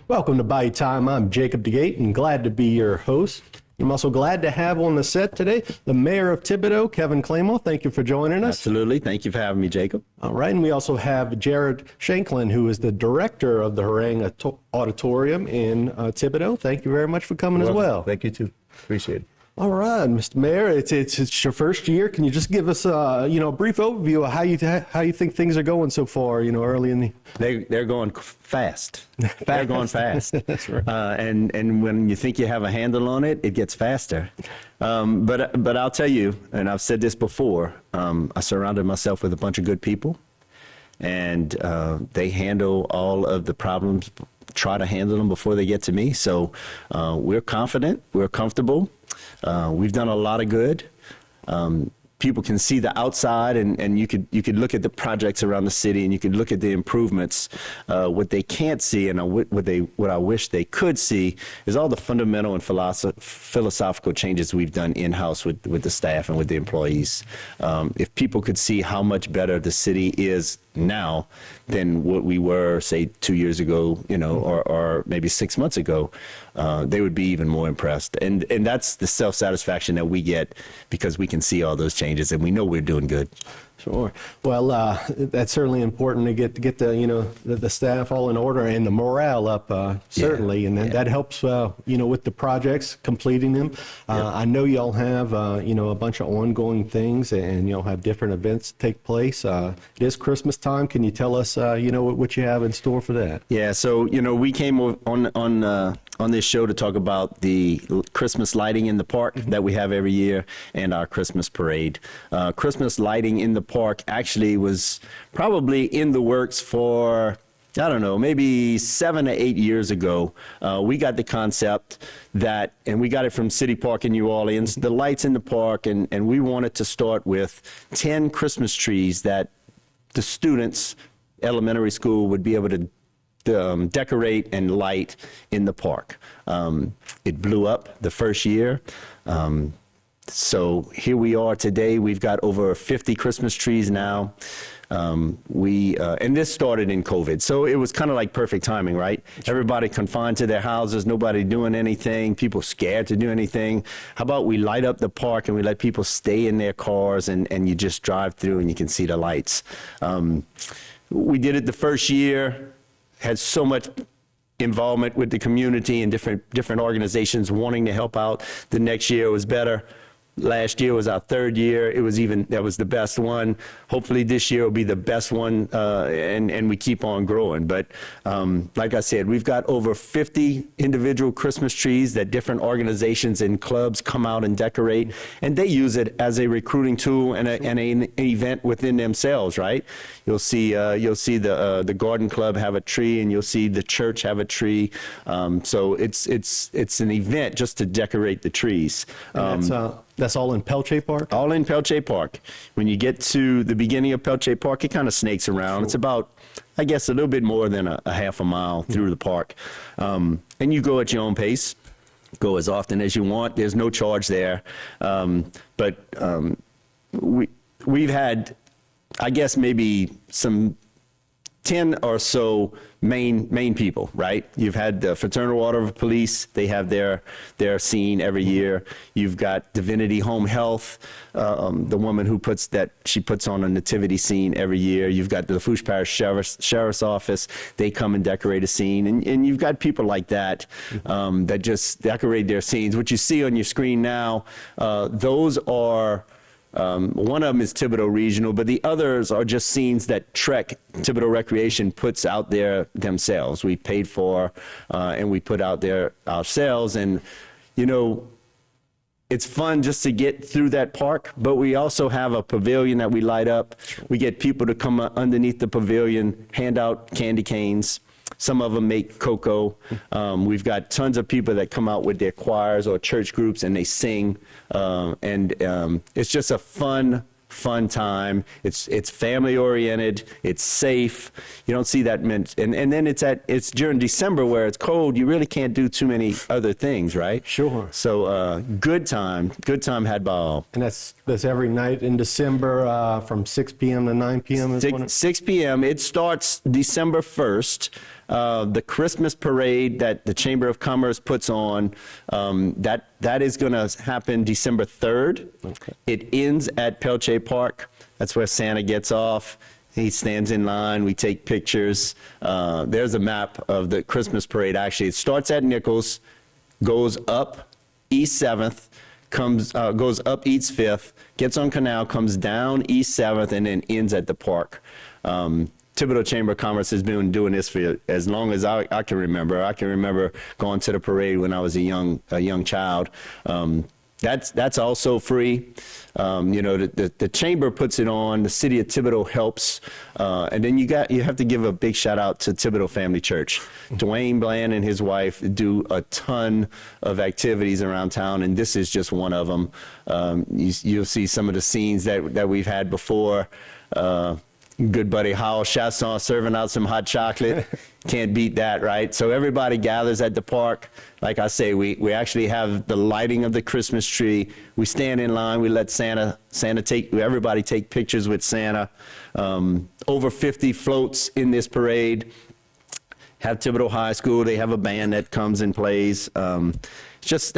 Welcome to Bayou Time. I'm Jacob DeGate and glad to be your host. I'm also glad to have on the set today the mayor of Thibodaux, Kevin Claymore. Thank you for joining us. Absolutely. Thank you for having me, Jacob. All right, and we also have Jared Shanklin, who is the director of the Harangue Auditorium in Thibodaux. Thank you very much for coming as well. Thank you too. Appreciate it. All right, Mr. Mayor, it's your first year. Can you just give us a brief overview of how you think things are going so far? Early in the they're going fast. They're going fast. That's right. And when you think you have a handle on it, it gets faster. But I'll tell you, and I've said this before, I surrounded myself with a bunch of good people, and they handle all of the problems. Try to handle them before they get to me. So we're confident. We're comfortable. We've done a lot of good. People can see the outside, and you could look at the projects around the city, and you could look at the improvements. What they can't see, and what I wish they could see, is all the fundamental and philosophical changes we've done in-house with the staff and with the employees. If people could see how much better the city is now than what we were, say, 2 years ago, or maybe 6 months ago, they would be even more impressed. And that's the self-satisfaction that we get because we can see all those changes and we know we're doing good. Sure. Well, that's certainly important to get the staff all in order and the morale up, certainly, and that helps with the projects, completing them. I know y'all have a bunch of ongoing things, and y'all have different events take place. It is Christmas time. Can you tell us what you have in store for that? Yeah. So we came on this show to talk about the Christmas lighting in the park that we have every year and our Christmas parade. Christmas lighting in the park actually was probably in the works for, I don't know, maybe 7 to 8 years ago. We got the concept and we got it from City Park in New Orleans, the lights in the park, and we wanted to start with 10 Christmas trees that the students, elementary school, would be able to decorate and light in the park. It blew up the first year. So here we are today. We've got over 50 Christmas trees now. And this started in COVID, so it was kind of like perfect timing, right? Everybody confined to their houses, nobody doing anything, people scared to do anything. How about we light up the park and we let people stay in their cars and you just drive through and you can see the lights. We did it the first year. Had so much involvement with the community and different organizations wanting to help out. The next year was better. Last year was our third year. That was the best one. Hopefully this year will be the best one, and we keep on growing. But like I said, we've got over 50 individual Christmas trees that different organizations and clubs come out and decorate, and they use it as a recruiting tool and an event within themselves, right? You'll see the garden club have a tree, and you'll see the church have a tree. So it's an event just to decorate the trees. That's all in Pelche Park? All in Pelche Park. When you get to the beginning of Pelche Park, it kind of snakes around. Sure. It's about, I guess, a little bit more than a half a mile through the park. And you go at your own pace. Go as often as you want. There's no charge there. But we've had, I guess, maybe some 10 or so main people, right? You've had the Fraternal Order of Police. They have their scene every year. You've got Divinity Home Health, the woman who puts on a nativity scene every year. You've got the Lafourche Parish Sheriff's Office. They come and decorate a scene. And you've got people like that that just decorate their scenes. What you see on your screen now, those are one of them is Thibodaux Regional, but the others are just scenes that Trek, Thibodaux Recreation, puts out there themselves. We paid for and we put out there ourselves. And, it's fun just to get through that park, but we also have a pavilion that we light up. We get people to come underneath the pavilion, hand out candy canes. Some of them make cocoa. We've got tons of people that come out with their choirs or church groups and they sing. It's just a fun time. It's family oriented. It's safe. You don't see that and then it's during December where it's cold. You really can't do too many other things, right? Sure. So good time had by all. And that's every night in December from 6 p.m. to 9 p.m. 6 p.m. It starts December 1st. The Christmas parade that the Chamber of Commerce puts on, that is going to happen December 3rd. Okay. It ends at Pelche Park. That's where Santa gets off. He stands in line. We take pictures. There's a map of the Christmas parade. Actually, it starts at Nichols, goes up East 7th, goes up East 5th, gets on Canal, comes down East 7th, and then ends at the park. Thibodaux Chamber of Commerce has been doing this for as long as I can remember. I can remember going to the parade when I was a young child. That's also free. The chamber puts it on. The city of Thibodaux helps, and then you have to give a big shout out to Thibodaux Family Church. Dwayne Bland and his wife do a ton of activities around town, and this is just one of them. You'll see some of the scenes that we've had before. Good buddy Howell Chasson serving out some hot chocolate. Can't beat that, right? So everybody gathers at the park. Like I say, we actually have the lighting of the Christmas tree. We stand in line. We let everybody take pictures with Santa. Over 50 floats in this parade. Have Thibodaux High School. They have a band that comes and plays. It's just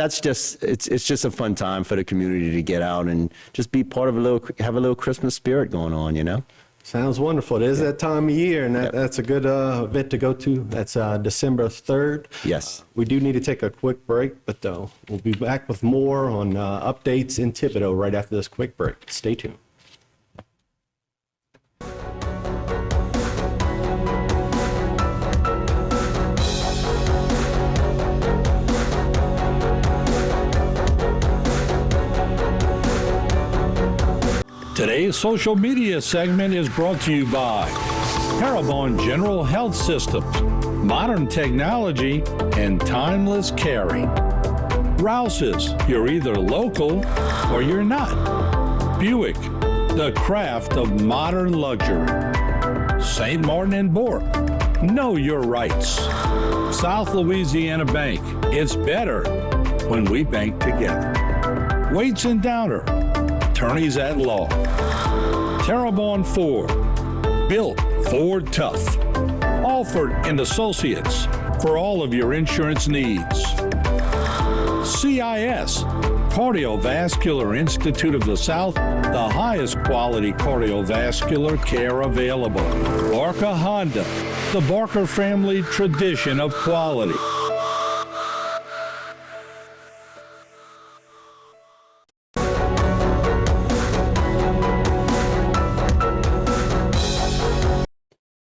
a fun time for the community to get out and just be part of have a little Christmas spirit going on, you know? Sounds wonderful. It is that time of year, and that's a good event to go to. That's December 3rd. Yes. We do need to take a quick break, but we'll be back with more on updates in Thibodaux right after this quick break. Stay tuned. Today's social media segment is brought to you by Parabon General Health Systems, modern technology, and timeless caring. Rouse's, you're either local or you're not. Buick, the craft of modern luxury. St. Martin and Bourke, know your rights. South Louisiana Bank, it's better when we bank together. Waits and Downer, attorneys at law. Terrebonne Ford, built Ford tough. Alford and Associates, for all of your insurance needs. CIS, Cardiovascular Institute of the South, the highest quality cardiovascular care available. Barker Honda, the Barker family tradition of quality.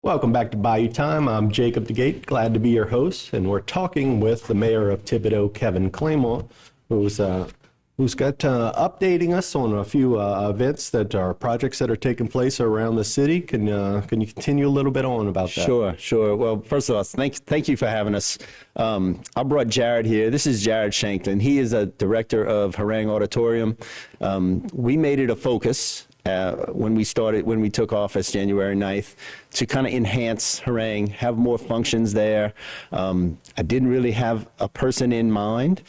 Welcome back to Bayou Time. I'm Jacob DeGate, glad to be your host, and we're talking with the mayor of Thibodaux, Kevin Claymont, who's got updating us on a few events that are projects that are taking place around the city. Can you continue a little bit on about that? Sure. Well, first of all, thank you for having us. I brought Jared here. This is Jared Shanklin. He is a director of Harangue Auditorium. We made it a focus when we took office January 9th, to kind of enhance Harangue, have more functions there. I didn't really have a person in mind.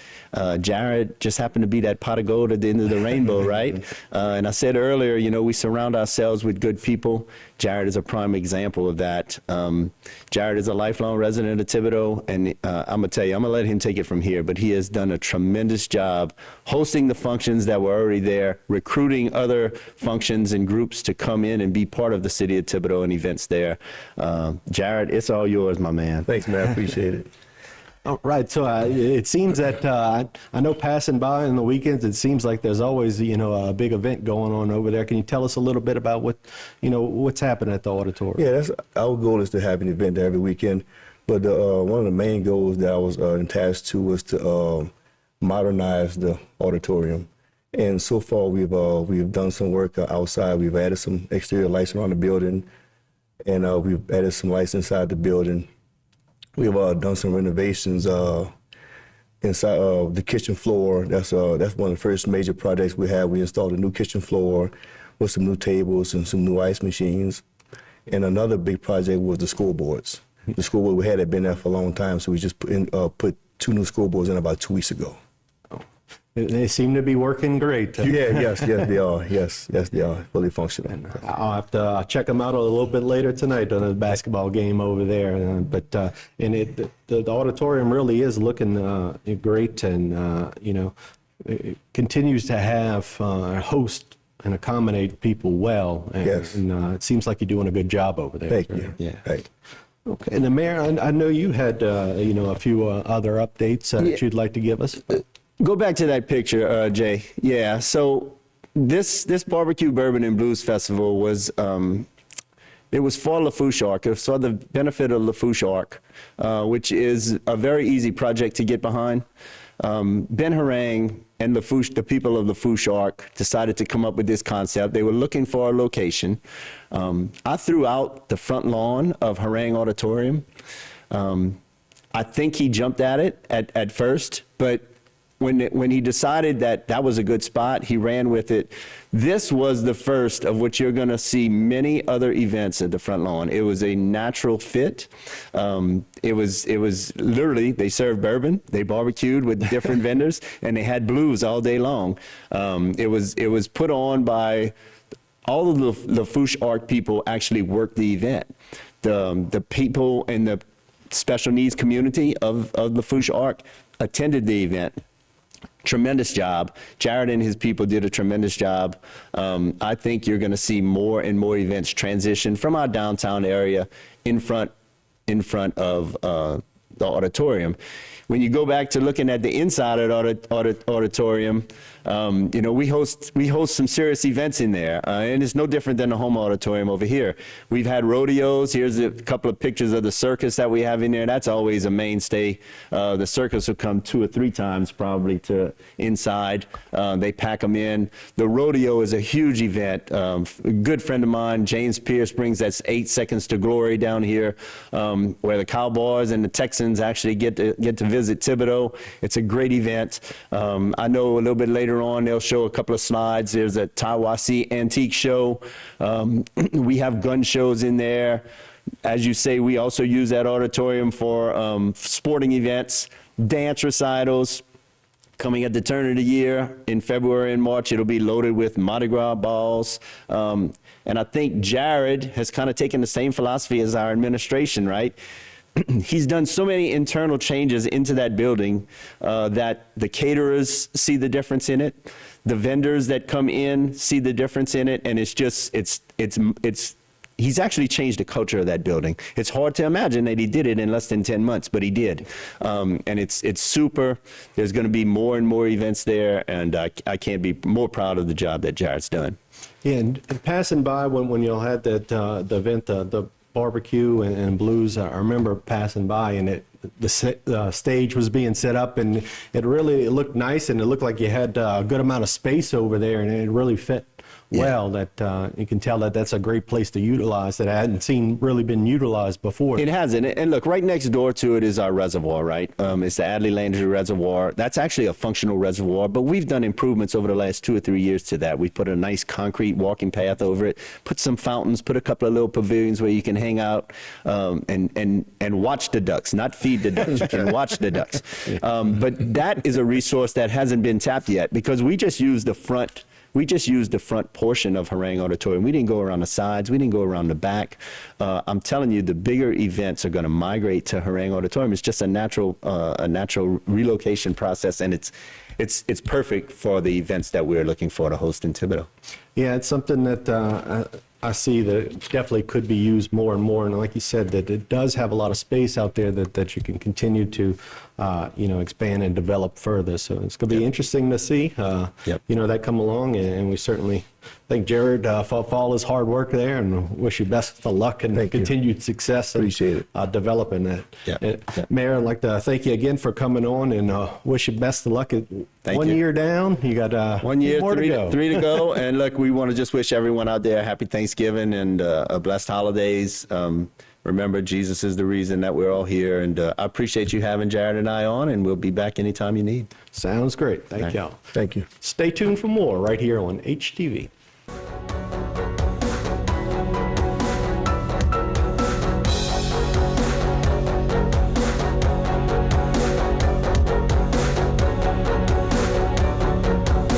Jared just happened to be that pot of gold at the end of the rainbow, right? And I said earlier, we surround ourselves with good people. Jared is a prime example of that. Jared is a lifelong resident of Thibodaux, and I'm going to let him take it from here, but he has done a tremendous job hosting the functions that were already there, recruiting other functions and groups to come in and be part of the city of Thibodaux and events there. Jared, it's all yours, my man. Thanks, man. I appreciate it. All right. So it seems that I know passing by on the weekends, it seems like there's always, a big event going on over there. Can you tell us a little bit about what's happening at the auditorium? Yeah, that's our goal, is to have an event every weekend. But one of the main goals that I was tasked to was to modernize the auditorium. And so far, we've done some work outside. We've added some exterior lights around the building, and we've added some lights inside the building. We've done some renovations inside the kitchen floor. That's one of the first major projects we had. We installed a new kitchen floor with some new tables and some new ice machines. And another big project was the scoreboards. The scoreboard we had been there for a long time, so we just put 2 new scoreboards in about 2 weeks ago. They seem to be working great. Yes, they are. Yes, they are fully functional. I'll have to check them out a little bit later tonight on the basketball game over there. The auditorium really is looking great, and it continues to have host and accommodate people well. And, Yes. and it seems like you're doing a good job over there. Thank you. Yeah. Right. Okay, and the Mayor, I know you had a few other updates that you'd like to give us. Go back to that picture, Jay. Yeah. So this barbecue bourbon and blues festival was it was for Lafourche Arc. It was for the benefit of Lafourche Arc, which is a very easy project to get behind. Ben Harang and the people of Lafourche Arc decided to come up with this concept. They were looking for a location. I threw out the front lawn of Harang Auditorium. I think he jumped at it at first, but when he decided that was a good spot, he ran with it. This was the first of what you're going to see many other events at the front lawn. It was a natural fit. It was literally, they served bourbon, they barbecued with different vendors, and they had blues all day long. It was put on by all of the Lafourche Arc people actually worked the event. The people in the special needs community of Lafourche Arc attended the event. Tremendous job. Jared and his people did a tremendous job. I think you're going to see more and more events transition from our downtown area in front of the auditorium. When you go back to looking at the inside of the auditorium, we host some serious events in there, and it's no different than the Houma Auditorium over here. We've had rodeos. Here's a couple of pictures of the circus that we have in there. That's always a mainstay. The circus will come 2 or 3 times probably to inside. They pack them in. The rodeo is a huge event. A good friend of mine, James Pierce, brings that 8 Seconds to Glory down here, where the Cowboys and the Texans actually get to visit Thibodaux. It's a great event. I know a little bit later on they'll show a couple of slides. There's a Tawassee antique show. We have gun shows in there. As you say, we also use that auditorium for sporting events, dance recitals. Coming at the turn of the year in February and March, it'll be loaded with Mardi Gras balls. And I think Jared has kind of taken the same philosophy as our administration, right? He's done so many internal changes into that building that the caterers see the difference in it. The vendors that come in see the difference in it. And he's actually changed the culture of that building. It's hard to imagine that he did it in less than 10 months, but he did. And it's super. There's going to be more and more events there, and I can't be more proud of the job that Jared's done. Yeah, and passing by when y'all had that the event, the barbecue and blues, I remember passing by, and the stage was being set up, and it looked nice, and it looked like you had a good amount of space over there, and it really fit well. That you can tell that that's a great place to utilize that I hadn't really been utilized before. It hasn't. And look, right next door to it is our reservoir, right? It's the Adley Landry Reservoir. That's actually a functional reservoir, but we've done improvements over the last 2 or 3 years to that. We put a nice concrete walking path over it, put some fountains, put a couple of little pavilions where you can hang out and watch the ducks, not feed the ducks. You can watch the ducks. But that is a resource that hasn't been tapped yet, because we just use the front. We just used the front portion of Harang Auditorium. We didn't go around the sides. We didn't go around the back. I'm telling you, the bigger events are going to migrate to Harang Auditorium. It's just a natural relocation process, and it's perfect for the events that we're looking for to host in Thibodaux. Yeah, it's something that I see that it definitely could be used more and more. And like you said, that it does have a lot of space out there that you can continue to, expand and develop further. So it's going to be interesting to see, that come along. And we certainly thank Jared for all his hard work there, and wish you best of luck and continued success. Appreciate it. Developing that. Yeah. Mayor, I'd like to thank you again for coming on, and wish you best of luck. Thank One you. year down, you got 1 year, more three to go. 3 to go. And look, we want to just wish everyone out there a happy Thanksgiving and a blessed holidays. Remember, Jesus is the reason that we're all here. And I appreciate you having Jared and I on, and we'll be back anytime you need. Sounds great. Thank y'all. Thank you. Stay tuned for more right here on HTV.